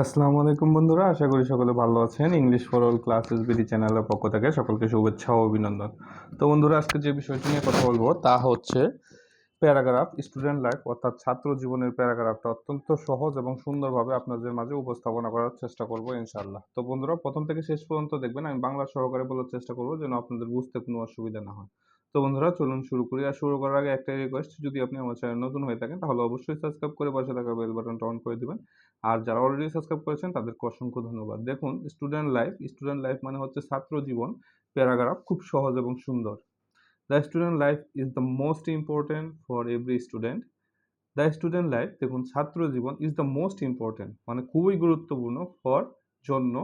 আসসালামু আলাইকুম বন্ধুরা, আশা করি সকলে ভালো আছেন। English for all classes BD চ্যানেলের পক্ষ থেকে সকলকে শুভেচ্ছা ও অভিনন্দন। তো বন্ধুরা, আজকে যে বিষয়টি নিয়ে কথা বলবো তা হচ্ছে প্যারাগ্রাফ স্টুডেন্ট লাইফ, অর্থাৎ ছাত্র জীবনের প্যারাগ্রাফটা অত্যন্ত সহজ এবং সুন্দরভাবে আপনাদের মাঝে উপস্থাপনা করার চেষ্টা করব ইনশাআল্লাহ। তো বন্ধুরা, প্রথম থেকে শেষ পর্যন্ত দেখবেন, আমি বাংলা সহকারে বলার চেষ্টা করব যেন আপনাদের বুঝতে কোনো অসুবিধা না হয়। তো বন্ধুরা, চলুন শুরু করি। আর শুরু করার আগে একটাই রিকোয়েস্ট, যদি আপনি আমার চ্যানেল নতুন হয়ে থাকেন তাহলে অবশ্যই সাবস্ক্রাইব করে পাশে থাকা বেল বাটনটা অন করে দিবেন। আর যারা অলরেডি সাবস্ক্রাইব করেছেন তাদেরকে অসংখ্য ধন্যবাদ। দেখুন, স্টুডেন্ট লাইফ মানে হচ্ছে ছাত্র জীবন। প্যারাগ্রাফ খুব সহজ এবং সুন্দর। The student life is the most important for every student. The student life, দেখুন, ছাত্র জীবন ইজ দ্য মোস্ট ইম্পর্টেন্ট মানে খুবই গুরুত্বপূর্ণ ফর জন্য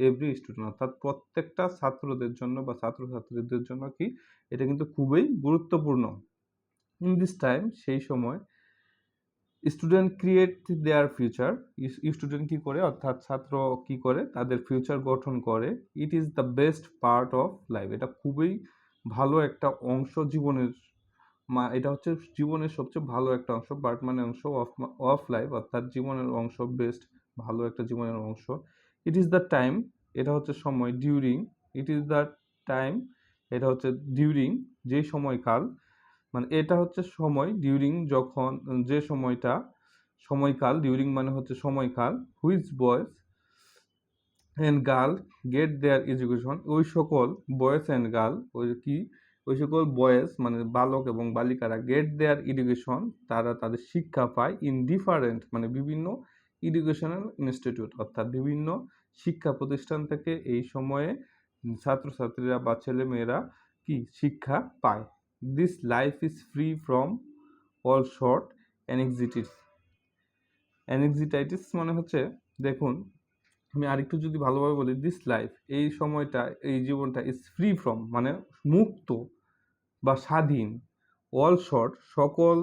এভরি স্টুডেন্ট, অর্থাৎ প্রত্যেকটা ছাত্রদের জন্য বা ছাত্রছাত্রীদের জন্য কি এটা কিন্তু খুবই গুরুত্বপূর্ণ। ইন দিস টাইম, সেই সময়, স্টুডেন্ট ক্রিয়েট দেয়ার ফিউচার। স্টুডেন্ট কি করে, অর্থাৎ ছাত্র কি করে, তাদের ফিউচার গঠন করে। It is the best part of life, এটা খুবই ভালো একটা অংশ জীবনের। এটা হচ্ছে জীবনের সবচেয়ে ভালো একটা অংশ। পার্ট মানে অংশ, অফ লাইফ অর্থাৎ জীবনের অংশ, বেস্ট ভালো একটা জীবনের অংশ। ইট ইজ দ্য টাইম, এটা হচ্ছে সময়। During, it is the time, এটা হচ্ছে ডিউরিং, যে সময়কাল, মানে এটা হচ্ছে সময়। ডিউরিং যখন, যে সময়টা, সময়কাল। ডিউরিং মানে হচ্ছে সময়কাল। Which boys and girl gate there education, ওই সকল বয়েজ অ্যান্ড গার্ল, ওই সকল বয়েজ মানে বালক এবং বালিকারা, গেট দেয়ার এডুকেশন, তারা তাদের শিক্ষা পায়, ইন ডিফারেন্ট মানে বিভিন্ন এডুকেশনাল ইনস্টিটিউট, অর্থাৎ বিভিন্ন শিক্ষা প্রতিষ্ঠান থেকে এই সময়ে ছাত্রছাত্রীরা বা ছেলে মেয়েরা কি শিক্ষা পায়। This life is free from all short anxieties মানে হচ্ছে, দেখুন, আমি আরেকটু যদি ভালোভাবে বলি, দিস লাইফ, এই সময়টা, এই জীবনটা, ইজ ফ্রি ফ্রম মানে মুক্ত বা স্বাধীন, অল শর্ট সকল,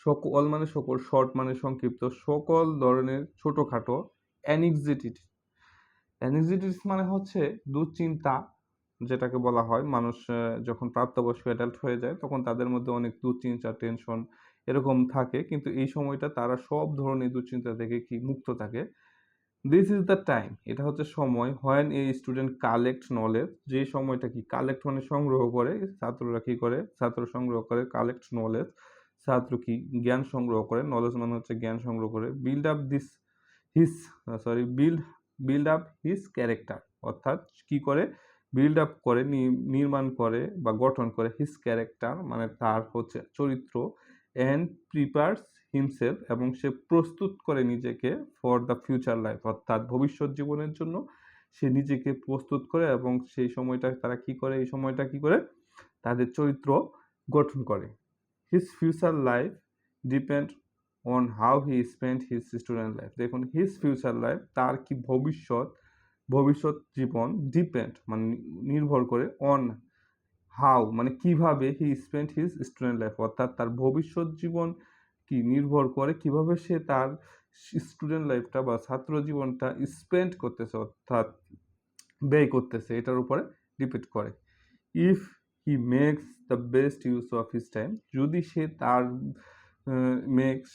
সকল মানে সকল, শর্ট মানে সংক্ষিপ্ত, সকল ধরনের ছোটোখাটো অ্যাংজাইটিস মানে হচ্ছে দুশ্চিন্তা, যেটাকে বলা হয় মানুষ যখন প্রাপ্তবয়স্ক অ্যাডাল্ট হয়ে যায় তখন তাদের মধ্যে অনেক দুশ্চিন্তা, টেনশন এরকম থাকে, কিন্তু এই সময়টা তারা সব ধরনের দুশ্চিন্তা থেকে কি মুক্ত থাকে। দিস ইজ দ্য টাইম, এটা হচ্ছে সময়, when a student collect knowledge, যে সময়টা কি কালেক্ট মানে সংগ্রহ করে, ছাত্ররা কি করে, ছাত্র সংগ্রহ করে, কালেক্ট নলেজ, ছাত্র কি জ্ঞান সংগ্রহ করে, নলেজ মানে হচ্ছে জ্ঞান সংগ্রহ করে, build up this his sorry build build up his character, অর্থাৎ কি করে, বিল্ড আপ করে, নির্মাণ করে বা গঠন করে, হিস ক্যারেক্টার মানে তার হচ্ছে চরিত্র, অ্যান্ড প্রিপারস হিমসেলফ এবং সে প্রস্তুত করে নিজেকে ফর দ্য ফিউচার লাইফ, অর্থাৎ ভবিষ্যৎ জীবনের জন্য সে নিজেকে প্রস্তুত করে এবং সেই সময়টা তারা কি করে, এই সময়টা কি করে তাদের চরিত্র গঠন করে। His future life depend on how he spend his student life, দেখুন, হিজ ফিউচার লাইফ, তার কি ভবিষ্যৎ জীবন, ডিপেন্ড মানে নির্ভর করে, অন হাউ মানে কিভাবে, he spend his student life, অর্থাৎ তার ভবিষ্যৎ জীবন কি নির্ভর করে কিভাবে সে তার স্টুডেন্ট লাইফটা বা ছাত্র জীবনটা স্পেন্ড করতেছে, অর্থাৎ ব্যয় করতেছে, এটার উপরে ডিপেন্ড করে। If he makes the best use of his time, যদি সে তার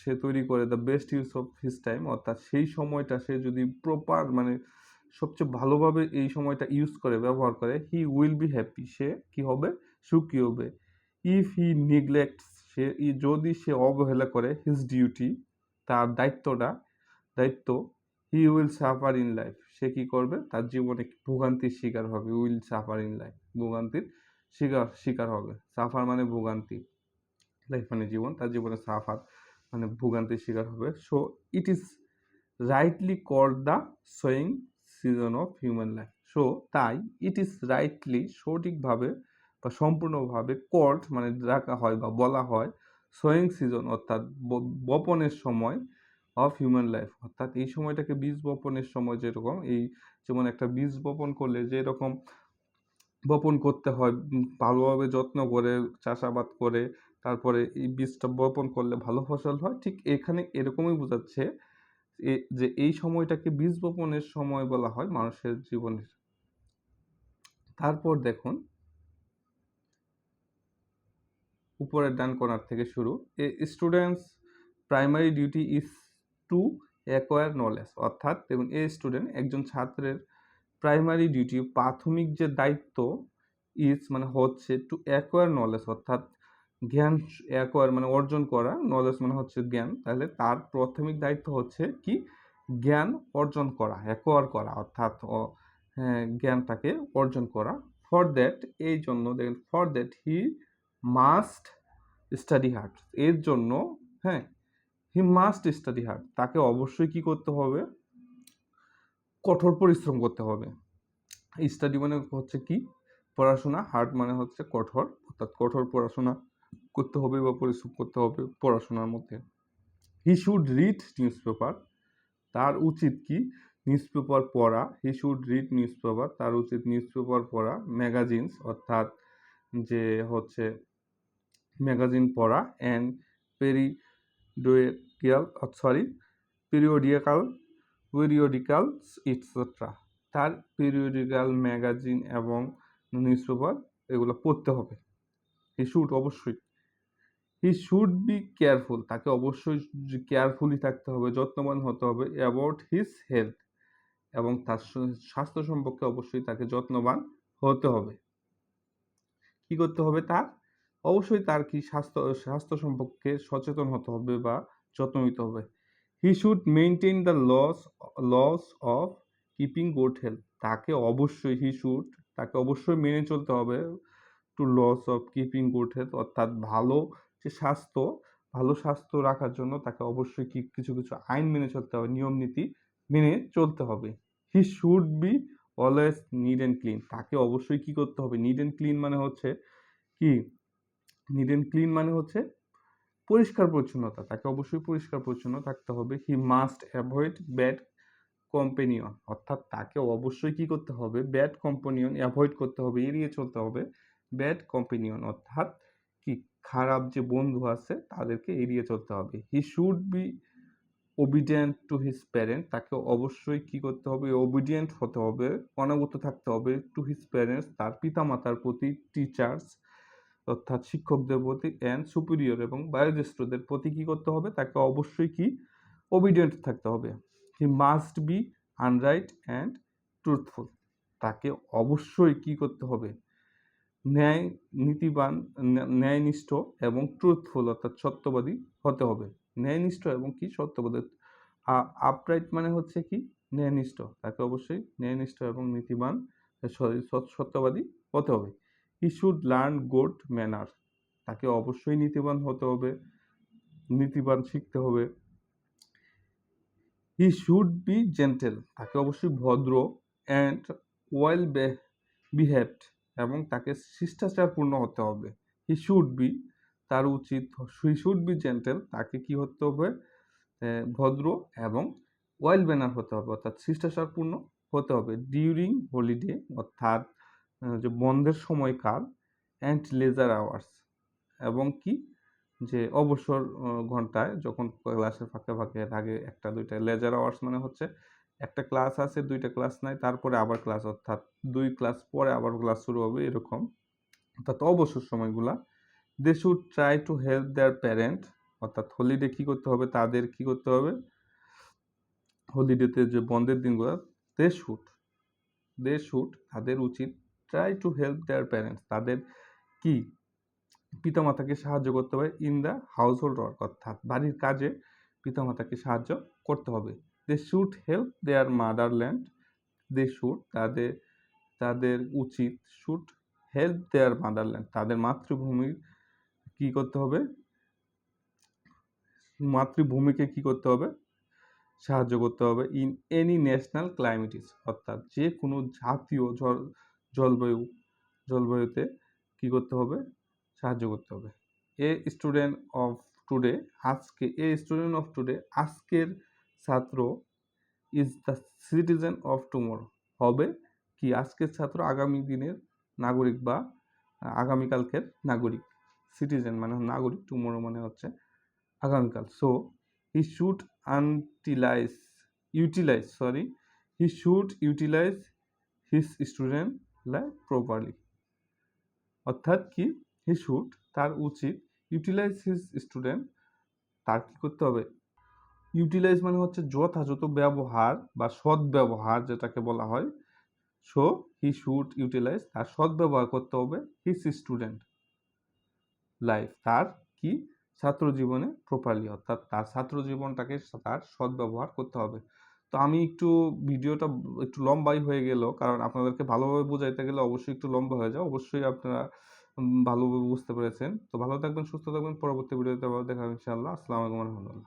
সে তৈরি করে the best use of his time, অর্থাৎ সেই সময়টা সে যদি প্রপার মানে সবচেয়ে ভালোভাবে এই সময়টা ইউজ করে, ব্যবহার করে, হি উইল বি হ্যাপি, সে কি হবে, সুখী হবে। ইফ হি নিগলেক্টস, যদি সে অবহেলা করে, হিজ ডিউটি, তার দায়িত্ব, he will suffer in life, সে কি করবে, তার জীবনে ভোগান্তির শিকার হবে। উইল সাফার ইন লাইফ, ভোগান্তির শিকার হবে। সাফার মানে ভোগান্তি, লাইফ মানে জীবন, তার জীবনে সাফার মানে ভোগান্তির শিকার হবে। So it is rightly called the sowing season of human life. So তাই ইট ইজ রাইটলি সঠিকভাবে বা সম্পূর্ণভাবে কল্ড মানে ডাকা হয় বা বলা হয়, সোয়িং সিজন অর্থাৎ বপনের সময়, অফ হিউম্যান লাইফ, অর্থাৎ এই সময়টাকে বীজ বপনের সময়, যেরকম এই যেমন একটা বীজ বপন করলে যেরকম বপন করতে হয়, ভালোভাবে যত্ন করে চাষাবাদ করে তারপরে এই বীজটা বপন করলে ভালো ফসল হয়, ঠিক এখানে এরকমই বোঝাচ্ছে যে এই সময়টাকে বীজ বপনের সময় বলা হয় মানুষের জীবনের। তারপর দেখুন উপরের ডান কর্নার থেকে শুরু, a student's primary duty is to acquire knowledge, অর্থাৎ দেখুন এ স্টুডেন্ট একজন ছাত্রের প্রাইমারি ডিউটি প্রাথমিক যে দায়িত্ব ইজ মানে হচ্ছে টু অ্যাকোয়ার নলেজ, অর্থাৎ জ্ঞান অ্যাকোয়ার মানে অর্জন করা, নলেজ মানে হচ্ছে জ্ঞান, তাহলে তার প্রাথমিক দায়িত্ব হচ্ছে কি জ্ঞান অর্জন করা, অ্যাকোয়ার করা, অর্থাৎ জ্ঞানটাকে অর্জন করা। ফর দ্যাট এই জন্য দেখেন for that he must study hard, এর জন্য হ্যাঁ হি মাস্ট স্টাডি হার্ড, তাকে অবশ্যই কি করতে হবে কঠোর পরিশ্রম করতে হবে। স্টাডি মানে হচ্ছে কি পড়াশোনা, হার্ড মানে হচ্ছে কঠোর, অর্থাৎ কঠোর পড়াশোনা করতে হবে বা পরিশ্রম করতে হবে পড়াশোনার মধ্যে। He should read news paper, তার উচিত কি নিউজ পেপার পড়া, he should read news paper, তার উচিত নিউজ পেপার পড়া, ম্যাগাজিনস অর্থাৎ যে হচ্ছে ম্যাগাজিন পড়া, অ্যান্ড পেরিডোডিয়াল সরি পিরিয়ডিক্যাল পিরিয়ডিক্যালস ইটসেট্রা, তার পিরিয়ডিক্যাল ম্যাগাজিন এবং নিউজ পেপার এগুলো পড়তে হবে। হি শুড অবশ্যই, হি শুড বি কেয়ারফুল, তাকে অবশ্যই কেয়ারফুলি থাকতে হবে, যত্নবান হতে হবে, অ্যাবাউট হিজ হেলথ, এবং তার স্বাস্থ্য সম্পর্কে অবশ্যই তাকে যত্নবান হতে হবে। কি করতে হবে তার অবশ্যই তার কি স্বাস্থ্য সম্পর্কে সচেতন হতে হবে বা যত্ন নিতে হবে। He should maintain the laws of keeping good health, তাকে অবশ্যই মেনে চলতে হবে to laws of keeping good health, অর্থাৎ ভালো স্বাস্থ্য রাখার জন্য তাকে অবশ্যই কিছু কিছু আইন মেনে চলতে হবে, নিয়ম নীতি মেনে চলতে হবে। He should be always neat and clean, তাকে অবশ্যই কি করতে হবে নিট অ্যান্ড ক্লিন মানে হচ্ছে কি নিট অ্যান্ড ক্লিন মানে হচ্ছে পরিষ্কার পরিচ্ছন্নতা, তাকে অবশ্যই পরিষ্কার পরিচ্ছন্ন থাকতে হবে। He must avoid bad companion, অর্থাৎ তাকে অবশ্যই কি করতে হবে ব্যাড কম্পেনিয়ন অ্যাভয়েড করতে হবে, এড়িয়ে চলতে হবে ব্যাড কম্পেনিয়ন, অর্থাৎ কি খারাপ যে বন্ধু আছে তাদেরকে এড়িয়ে চলতে হবে। He should be obedient to his parent, তাকে অবশ্যই কি করতে হবে ওবিডিয়েন্ট হতে হবে, অনাগত থাকতে হবে টু হিজ প্যারেন্টস, তার পিতামাতার প্রতি, টিচার্স অর্থাৎ শিক্ষকদের প্রতি, অ্যান্ড সুপিরিয়র এবং বয়োজ্যেষ্ঠদের প্রতি কি করতে হবে তাকে অবশ্যই কি ওবিডিয়েন্ট থাকতে হবে। He must be upright and truthful, তাকে অবশ্যই কি করতে হবে নীতিবান, ন্যায়নিষ্ঠ এবং ট্রুথফুল অর্থাৎ সত্যবাদী হতে হবে। ন্যায়নিষ্ঠ এবং কি সত্যবাদী, আপরাইট মানে হচ্ছে কি ন্যায়নিষ্ঠ, তাকে অবশ্যই ন্যায়নিষ্ঠ এবং নীতিবান সত্যবাদী হতে হবে। He should learn good manner, তাকে অবশ্যই নীতিবান হতে হবে, নীতিবান শিখতে হবে। হি শুড বি জেন্টেল, তাকে অবশ্যই ভদ্র, অ্যান্ড ওয়েল বিহেভড এবং তাকে শিষ্টাচারপূর্ণ হতে হবে। হি শুড বি, তার উচিত হি শুড বি জেন্টেল, তাকে কি হতে হবে ভদ্র এবং ওয়েল ম্যানার হতে হবে, অর্থাৎ শিষ্টাচারপূর্ণ হতে হবে। ডিউরিং হলিডে অর্থাৎ যে বন্ধের সময়কাল, অ্যান্ড লেজার আওয়ার্স এবং কি যে অবসর ঘন্টায় যখন ক্লাসের ফাঁকে ফাঁকে থাকে একটা দুইটা, লেজার আওয়ার্স মানে হচ্ছে একটা ক্লাস আছে দুইটা ক্লাস নাই তারপরে আবার ক্লাস, অর্থাৎ দুই ক্লাস পরে আবার ক্লাস শুরু হবে এরকম, অর্থাৎ অবসর সময়গুলা। They should try to help their parent, অর্থাৎ হলিডে কি করতে হবে তাদের কি করতে হবে হলিডেতে যে বন্ধের দিনগুলো, দে শুড তাদের উচিত try to help their parents, তাদের কি পিতামাতাকে সাহায্য করতে হবে in the household work, অর্থাৎ বাড়ির কাজে পিতামাতাকে সাহায্য করতে হবে। They should help their motherland, they should তাদের উচিত শুড হেল্প দেয়ার মাদারল্যান্ড, তাদের মাতৃভূমির কি করতে হবে মাতৃভূমিকে কি করতে হবে সাহায্য করতে হবে। ইন এনি ন্যাশনাল ক্লাইমেটিস, অর্থাৎ যে কোনো জাতীয় জলবায়ু জলবায়ুতে কি করতে হবে সাহায্য করতে হবে। এ স্টুডেন্ট অফ টুডে, আজকের ছাত্র is the citizen of tomorrow, হবে কি আজকের ছাত্র আগামী দিনের নাগরিক বা আগামীকালকের নাগরিক। সিটিজেন মানে নাগরিক, টুমোরো মানে হচ্ছে আগামীকাল। So he should utilise his student life properly, অর্থাৎ কি হি শুড তার উচিত ইউটিলাইজ হিজ স্টুডেন্ট, তার কি করতে হবে ইউটিলাইজ মানে হচ্ছে যথাযথ ব্যবহার বা সদ্ব্যবহার যেটাকে বলা হয়। সো হি শুড ইউটিলাইজ, তার সদ্ব্যবহার করতে হবে হিজ স্টুডেন্ট লাইফ, তার কি ছাত্র জীবনে প্রপারলি, অর্থাৎ তার ছাত্র জীবনটাকে তার সদ্ব্যবহার করতে হবে। তো আমি একটু ভিডিওটা একটু লম্বাই হয়ে গেল, কারণ আপনাদেরকে ভালোভাবে বুঝাইতে গেলে অবশ্যই একটু লম্বা হয়ে যায়। অবশ্যই আপনারা ভালোভাবে বুঝতে পেরেছেন। তো ভালো থাকবেন, সুস্থ থাকবেন। পরবর্তী ভিডিওতে আবার দেখা হবে ইনশাআল্লাহ। আসসালামু আলাইকুম ওয়া রাহমাতুল্লাহ।